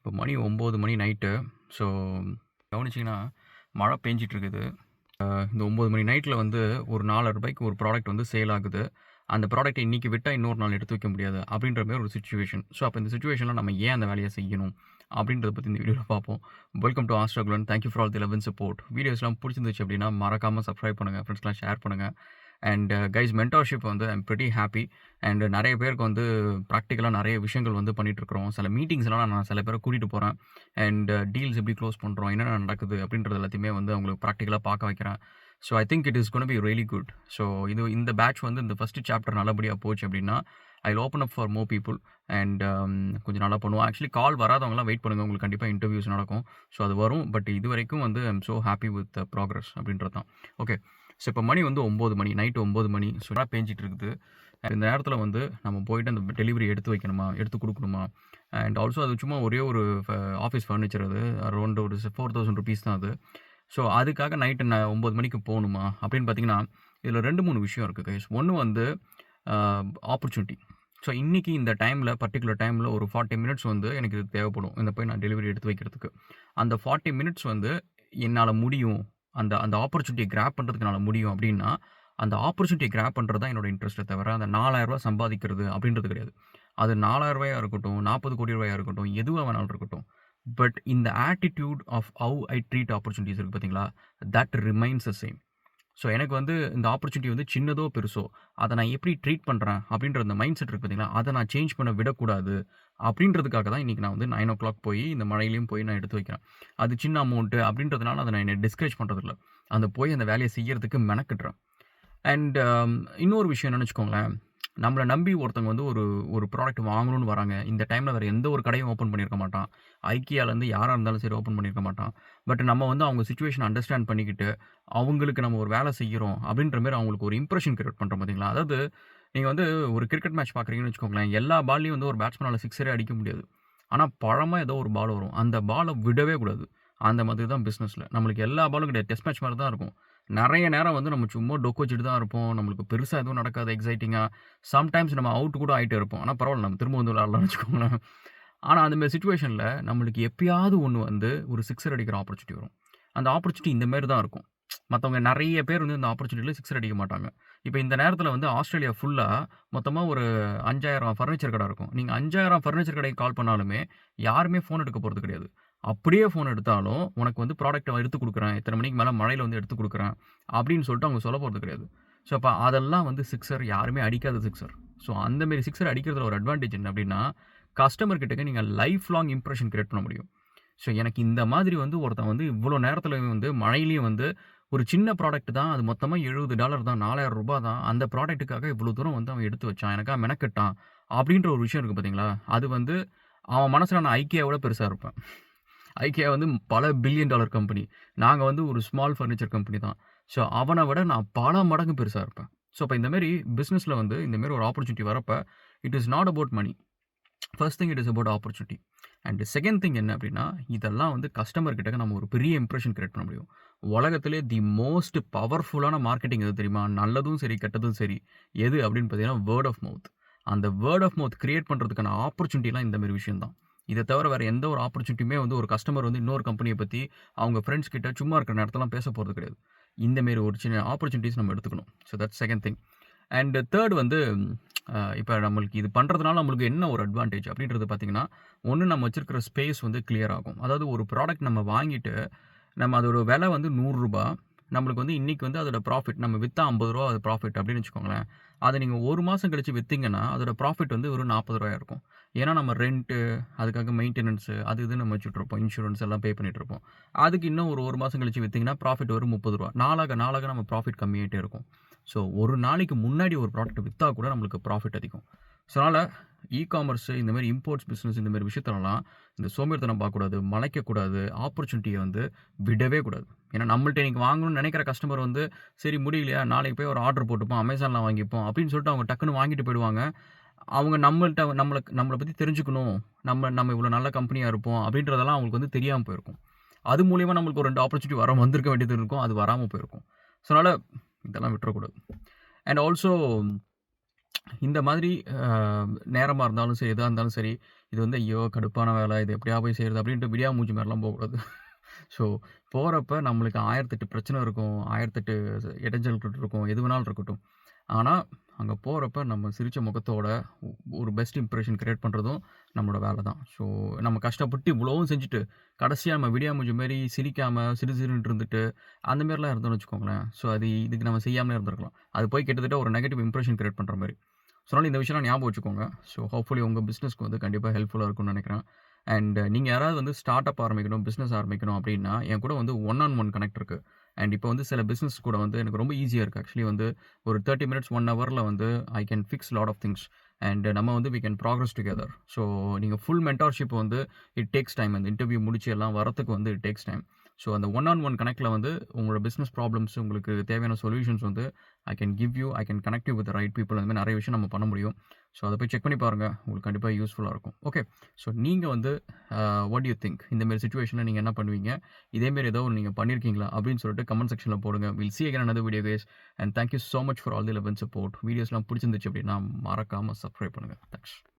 இப்போ மணி 9 மணி night. So கவனிச்சிங்கன்னா மழை பெஞ்சிட்ருக்குது. இந்த 9 மணி நைட்டில் வந்து ஒரு ரூ. 4,500க்கு ஒரு ப்ராடக்ட் வந்து சேல் ஆகுது. அந்த ப்ராடக்ட்ட இன்னைக்கு விட்டா இன்னொரு நாள் எடுத்து வைக்க முடியாது. அப்படின்ற மாரி ஒரு சிச்சுவேஷன். ஸோ அப்போ இந்த சிச்சுவேஷன்ல நம்ம ஏன் அந்த வேலைய செய்யணும்? அப்படின்றத பத்தி இந்த வீடியோல பார்ப்போம். வெல்கம் டூ ஆஸ்ட்ரோகுலன். Thank you for all the love and support. வீடியோஸ்லாம் புடிச்சிருந்துச்சு அப்படின்னா மறக்காம சப்ஸ்கிரைப் பண்ணுங்க. ஃப்ரெண்ட்ஸ்க்குலாம் ஷேர் பண்ணுங்க. அண்ட் கைஸ் மென்டார்ஷிப் வந்து I am pretty happy. And நெறைய பேருக்கு வந்து ப்ராக்டிகலா நெறைய விஷயங்கள் வந்து பண்ணிட்டுருக்கிறோம். சில மீட்டிங்ஸ்லாம் நான் சில பேர கூட்டிட்டு போறேன். அண்ட் டீல்ஸ் எப்படி க்ளோஸ் பண்றோம்? என்னென்ன நடக்குது? அப்படின்றது எல்லாத்தையுமே வந்து அவங்களுக்கு ப்ராக்டிகலா பார்க்க வைக்கிறேன். So I think it is gonna be really good. So இந்த பேட்ச் வந்து இந்த ஃபர்ஸ்ட் சாப்டர் நல்லபடியா போச்சு அப்படின்னா, I will open up for more people. And கொஞ்சம் நல்லா பண்ணுவோம். ஆக்சுவலி கால் வராதவங்கலாம் வெயிட் பண்ணுங்க. உங்களுக்கு கண்டிப்பா இன்டர்வியூஸ் நடக்கும். ஸோ அது வரும். பட் இதுவரைக்கும் வந்து I am so happy with the progress அப்படின்றது தான். ஓகே. ஸோ இப்போ மணி வந்து 9 மணி. நைட் 9 மணி. ஸோ மழை பேஞ்சிட்டு இருக்குது. இந்த நேரத்தில வந்து நம்ம போயிட்டு அந்த டெலிவரி எடுத்து வைக்கணுமா? எடுத்து குடுக்கணுமா? அண்ட் ஆல்சோ அது சும்மா ஒரே ஒரு ஆஃபீஸ் ஃபர்னிச்சர் அது. அரவுண்ட் ஒரு ₹4,000 தான் அது. ஸோ அதுக்காக நைட்டு 9 மணிக்கு போணுமா? அப்படின்னு பார்த்தீங்கன்னா, இதில 2, 3 விஷயம் இருக்கு கைஸ். ஒண்ணு வந்து அ ஆப்பர்ச்சுனிட்டி. ஸோ இன்னைக்கு இந்த டைம்ல பர்ட்டிகுலர் டைம்ல ஒரு 40 மினிட்ஸ் வந்து எனக்கு இது தேவைப்படும். இந்த போய் நான் டெலிவரி எடுத்து வைக்கிறதுக்கு. அந்த 40 மினிட்ஸ் வந்து என்னால முடியும். அந்த அந்த ஆப்பர்ச்சுனிட்டிய கிராப் பண்றதுக்கு என்னால முடியும் அப்படின்னா, அந்த ஆப்பர்ச்சுனிட்டிய கிராப் பண்றது தான் என்னோட இன்ட்ரெஸ்ட்டே தவிர, அந்த ரூ. 4,000 சம்பாதிக்கிறது அப்படின்றது கிடையாது. அது ரூ. 4,000 இருக்கட்டும், ரூ. 40,00,00,000 இருக்கட்டும், எதுவா வேணாலும் இருக்கட்டும். பட் இந்த attitude of how I treat opportunities இருக்கு பார்த்தீங்களா? That remains the same. So எனக்கு வந்து இந்த ஆப்பர்ச்சுனிட்டி வந்து சின்னதோ, பெருசோ, அத நான் எப்படி ட்ரீட் பண்றேன் அப்படின்ற அந்த மைண்ட் செட் இருக்கு பார்த்தீங்களா? அத நான் சேஞ்ச் பண்ண விடக்கூடாது. அப்படின்றதுக்காக தான் இன்னைக்கு நான் வந்து 9:00 போய் இந்த மழையிலயும் போய் நான் எடுத்து வைக்கிறேன். அது சின்ன அமௌண்ட் அப்படின்றதுனால அத நான் என்ன டிஸ்கரேஜ் பண்றதில்ல. அந்த போய் அந்த வேலைய செய்யறதுக்கு மெனக்கிடுறேன். அண்ட் இன்னொரு விஷயம் என்னன்னு வச்சுக்கோங்களேன், நம்மள நம்பி ஒருத்தவங்க வந்து ஒரு ஒரு ப்ராடக்ட் வாங்கணும்னு வராங்க. இந்த டைம்ல வேற எந்த ஒரு கடையும் ஓப்பன் பண்ணியிருக்க மாட்டான். IKEAலேருந்து யாரா இருந்தாலும் சரி ஓப்பன் பண்ணியிருக்க மாட்டான். பட் நம்ம வந்து அவங்க சிச்சுவேஷன அண்டர்ஸ்டாண்ட் பண்ணிக்கிட்டு, அவங்களுக்கு நம்ம ஒரு வேலை செய்றோம் அப்படின்ற மாரி அவங்களுக்கு ஒரு இம்ப்ரஷன் கிரியேட் பண்றோம் பார்த்தீங்களா? அதாவது நீங்க வந்து ஒரு கிரிக்கெட் மேட்ச் பார்க்குறீங்கன்னு வச்சுக்கோங்களேன், எல்லா பால்லயும் வந்து ஒரு பேட்ஸ்மேனால சிக்ஸரே அடிக்க முடியாது. ஆனா பழமா ஏதோ ஒரு பால் வரும். அந்த பால விடவே கூடாது. அந்த மாதிரி தான் பிசினஸ்ல. நம்மளுக்கு எல்லா பாலும் கிடையாது. டெஸ்ட் மேட்ச் மாரி தான் இருக்கும். நெறைய நேரம் வந்து நம்ம சும்மா டொக்கு வச்சுட்டு தான் இருப்போம். நம்மளுக்கு பெருசா எதுவும் நடக்காது எக்ஸைட்டிங்கா. சம்டைம்ஸ் நம்ம அவுட் கூட ஆயிட்டே இருப்போம். ஆனா பரவால்ல நம்ம திரும்ப வந்து விளையாடலாம்னு வச்சுக்கோங்களேன். ஆனா அந்த மாரி சிச்சுவேஷன்ல நம்மளுக்கு எப்பயாவது ஒண்ணு வந்து ஒரு சிக்ஸர் அடிக்கிற ஆப்பர்ச்சுனிட்டி வரும். அந்த ஆப்பர்ச்சுனிட்டி இந்த மாரி தான் இருக்கும். மத்தவங்க நெறைய பேர் வந்து இந்த ஆப்பர்ச்சுனிட்டில சிக்ஸர் அடிக்க மாட்டாங்க. இப்ப இந்த நேரத்தில வந்து ஆஸ்திரேலியா ஃபுல்லா மொத்தமா ஒரு 5,000 ஃபர்னிச்சர் கடை இருக்கும். நீங்க 5,000 ஃபர்னிச்சர் கடைக்கு கால் பண்ணாலுமே யாருமே ஃபோன் எடுக்க போறது கிடையாது. அப்படியே ஃபோன் எடுத்தாலும், உனக்கு வந்து ப்ராடக்ட்ட எடுத்து குடுக்குறேன். இத்தன மணிக்கு மேல மழையில வந்து எடுத்து குடுக்குறேன். அப்படின்னு சொல்லிட்டு அவங்க சொல்லப் போறது கிடையாது. ஸோ அப்ப அதெல்லாம் வந்து சிக்ஸர் யாருமே அடிக்காத சிக்ஸர். ஸோ அந்த மாரி சிக்ஸர் அடிக்கிறதுல ஒரு அட்வான்டேஜ் என்ன அப்படின்னா, கஸ்டமர் கிட்டக்க நீங்க லைஃப் லாங் இம்ப்ரஷன் கிரியேட் பண்ண முடியும். ஸோ எனக்கு இந்த மாதிரி வந்து ஒருத்தன் வந்து இவ்வளோ நேரத்தில வந்து மழையிலயும் வந்து ஒரு சின்ன ப்ராடக்ட் தான். அது மொத்தமா $70 தான். ரூ. 4,000 தான். அந்த ப்ராடக்ட்டுக்காக இவ்வளோ தூரம் வந்து அவன் எடுத்து வச்சான். எனக்காக மெனக்கெட்டான். அப்படின்ற ஒரு விஷயம் இருக்கு பார்த்தீங்களா? அது வந்து அவன் மனசுல நான் ஐக்கியாவோட பெருசா இருப்பேன். ஐக்கியா வந்து பல பில்லியன் டாலர் கம்பெனி. நாங்க வந்து ஒரு ஸ்மால் ஃபர்னிச்சர் கம்பெனி தான். ஸோ அவன விட நான் பல மடங்கு பெருசா இருப்பேன். ஸோ அப்ப இந்த மாரி பிசினஸ்ல வந்து இந்த மாரி ஒரு ஆப்பர்ச்சுனிட்டி வரப்ப, it is not about money. First thing it is about opportunity. And second thing என்ன அப்படின்னா, இதெல்லாம் வந்து கஸ்டமர் கிட்டக்க நம்ம ஒரு பெரிய இம்ப்ரஷன் கிரியேட் பண்ண முடியும். உலகத்திலே தி மோஸ்ட் பவர்ஃபுல்லான மார்க்கெட்டிங் எது தெரியுமா? நல்லதும் சரி, கெட்டதும் சரி. எது அப்படின்னு பார்த்தீங்கன்னா, வேர்ட் ஆஃப் மவுத். அந்த வேர்ட் ஆஃப் மவுத் கிரியேட் பண்றதுக்கான ஆப்பர்ச்சுனிட்டிலாம் இந்த மாரி விஷயம் தான். இத தவிர வேற எந்த ஒரு ஆப்பர்ச்சுனிட்டியுமே வந்து ஒரு கஸ்டமர் வந்து இன்னொரு கம்பெனிய பத்தி அவங்க ஃபிரெண்ட்ஸ் கிட்ட சும்மா இருக்கிற நேரத்துலலாம் பேச போறது கிடையாது. இந்த மாரி ஒரு சின்ன ஆப்பர்ச்சுனிட்டீஸ் நம்ம எடுத்துக்கணும். So that's second thing. And third வந்து இப்ப நம்மளுக்கு இது பண்றதுனால நம்மளுக்கு என்ன ஒரு அட்வான்டேஜ் அப்படின்றது பார்த்தீங்கன்னா, ஒண்ணு நம்ம வச்சிருக்கிற ஸ்பேஸ் வந்து கிளியர் ஆகும். அதாவது ஒரு ப்ராடக்ட் நம்ம வாங்கிட்டு, நம்ம அதோட விலை வந்து ரூ. 100. நம்மளுக்கு வந்து இன்னைக்கு வந்து அதோட ப்ராஃபிட் நம்ம வித்தா ரூ. 50 அது ப்ராஃபிட் அப்படின்னு வச்சுக்கோங்களேன். அத நீங்க 1 மாசம் கழிச்சு வித்தீங்கன்னா, அதோட ப்ராஃபிட் வந்து ஒரு ரூ. 40 இருக்கும். ஏன்னா நம்ம ரென்ட்டு, அதுக்காக மெயின்டனன்ஸ் அது இதுன்னு நம்ம வச்சுட்டுருப்போம். இன்சூரன்ஸ் எல்லாம் பே பண்ணிட்டுருப்போம். அதுக்கு இன்னும் ஒரு 1 மாசம் கழிச்சு வித்தீங்கன்னா, ப்ராஃபிட் வரும் ரூ. 30. நாளாக நாளாக நம்ம ப்ராஃபிட் கம்மியாயிட்டே இருக்கும். ஸோ ஒரு நாளைக்கு முன்னாடி ஒரு ப்ராடக்ட் வித்தா கூட நம்மளுக்கு ப்ராஃபிட் அதிகம். ஸோ அதனால இ-காமர்ஸ் இந்த மாரி இம்போர்ட்ஸ் பிசினஸ் இந்த மாரி விஷயத்துலலாம் இந்த சோம்பேறித்தனம் பார்க்கக்கூடாது, மலைக்கக்கூடாது, ஆப்பர்ச்சுனிட்டிய வந்து விடவே கூடாது. ஏன்னா நம்மள்ட்ட இன்னைக்கு வாங்கணும்னு நெனைக்கிற கஸ்டமர் வந்து, சரி முடியலையா, நாளைக்கு போய் ஒரு ஆர்டர் போட்டுப்போம், Amazonல வாங்கிப்போம் அப்படின்னு சொல்லிட்டு அவங்க டக்குன்னு வாங்கிட்டு போயிடுவாங்க. அவங்க நம்மள பத்தி தெரிஞ்சுக்கணும், நம்ம இவ்வளோ நல்ல கம்பெனியா இருப்போம் அப்படின்றதெல்லாம் அவங்களுக்கு வந்து தெரியாம போயிருக்கும். அது மூலியமா நம்மளுக்கு ஒரு 2 ஆப்பர்ச்சுனிட்டி வந்திருக்க வேண்டியது இருக்கும். அது வராம போயிருக்கும். ஸோ அதனால இதெல்லாம் விட்டுறக்கூடாது. அண்ட் ஆல்சோ இந்த மாதிரி அ நேரமா இருந்தாலும் சரி, எதா இருந்தாலும் சரி, இது வந்து ஐயோ! கடுப்பான வேலை. இது எப்படியா போய் செய்றது அப்படின்ட்டு விடியா மூஞ்சி மாரிலாம் போகக்கூடாது. ஸோ போறப்ப நம்மளுக்கு 1008 பிரச்சனை இருக்கும். 1008 இடைஞ்சல்கள் இருக்கும். எது வேணாலும் இருக்கட்டும். ஆனா, அங்க போறப்ப நம்ம சிரிச்ச முகத்தோட ஒ ஒரு பெஸ்ட் இம்ப்ரஷன் கிரியேட் பண்றதும் நம்மளோட வேலை தான். ஸோ நம்ம கஷ்டப்பட்டு இவ்வளவும் செஞ்சுட்டு, கடைசியா நம்ம விடியா மூஞ்சி மாரி சிரிக்காம, சிடுசிடுன்ட்டு இருந்துட்டு, அந்த மாரிலாம் இருந்தோம்னு வச்சுக்கோங்களேன். ஸோ அது இதுக்கு நம்ம செய்யாமலே இருந்திருக்கலாம். அது போய் கிட்டத்தட்ட ஒரு நெகட்டிவ் இம்ப்ரஷன் கிரியேட் பண்ற மாரி. ஸோ அதனால இந்த விஷயம்லாம் ஞாபகம் வச்சுக்கோங்க. ஸோ ஹோப்ஃபுல்லி உங்க பிசினஸ்க்கு வந்து கண்டிப்பா ஹெல்ப்ஃபுல்லா இருக்கும்னு நெனைக்கிறேன். அண்ட் நீங்க யாராவது வந்து ஸ்டார்ட் அப் ஆரம்பிக்கணும், பிசினஸ் ஆரம்பிக்கணும் அப்டின்னா, என் கூட வந்து ஒன் ஆன் ஒன் கனெக்ட் இருக்கு. அண்ட் இப்போ வந்து சில பிசினஸ் கூட வந்து எனக்கு ரொம்ப ஈஸியா இருக்கு. ஆக்சுவலி வந்து ஒரு 30 மினிட்ஸ், 1 ஹவர்ல வந்து I can fix lot of things. And நம்ம வந்து we can progress together. So நீங்க ஃபுல் மென்டார்ஷிப் வந்து இட் டேக்ஸ் டைம். அந்த இன்டர்வியூ முடிச்சு எல்லாம் வரத்துக்கு வந்து இட் டேக்ஸ் டைம். ஸோ அந்த ஒன் ஆன் ஒன் கனெக்ட்ல வந்து உங்களோட பிசினஸ் ப்ராப்ளம்ஸ், உங்களுக்கு தேவையான சொல்யூஷன்ஸ் வந்து I can give you, I can connect you with the right people. அந்த மாரி நெறைய விஷயம் நம்ம பண்ண முடியும். ஸோ அத போய் செக் பண்ணி பாருங்க. உங்களுக்கு கண்டிப்பா யூஸ்ஃபுல்லா இருக்கும். ஓகே. ஸோ நீங்க வந்து வாட் டு யூ திங்க்? இந்த மாரி சிச்சுவேஷன்ல நீங்க என்ன பண்ணுவீங்க? இதே மாரி ஏதோ ஒண்ணு நீங்க பண்ணியிருக்கீங்களா? அப்படின்னு சொல்லிட்டு கமெண்ட் செக்ஷன்ல போடுங்க. Will see again another video guys. And thank you so much for all the love and support. வீடியோஸ்லாம் புடிச்சிருந்துச்சு அப்படின்னா மறக்காம சப்ஸ்கிரைப் பண்ணுங்க. தேங்க்ஸ்.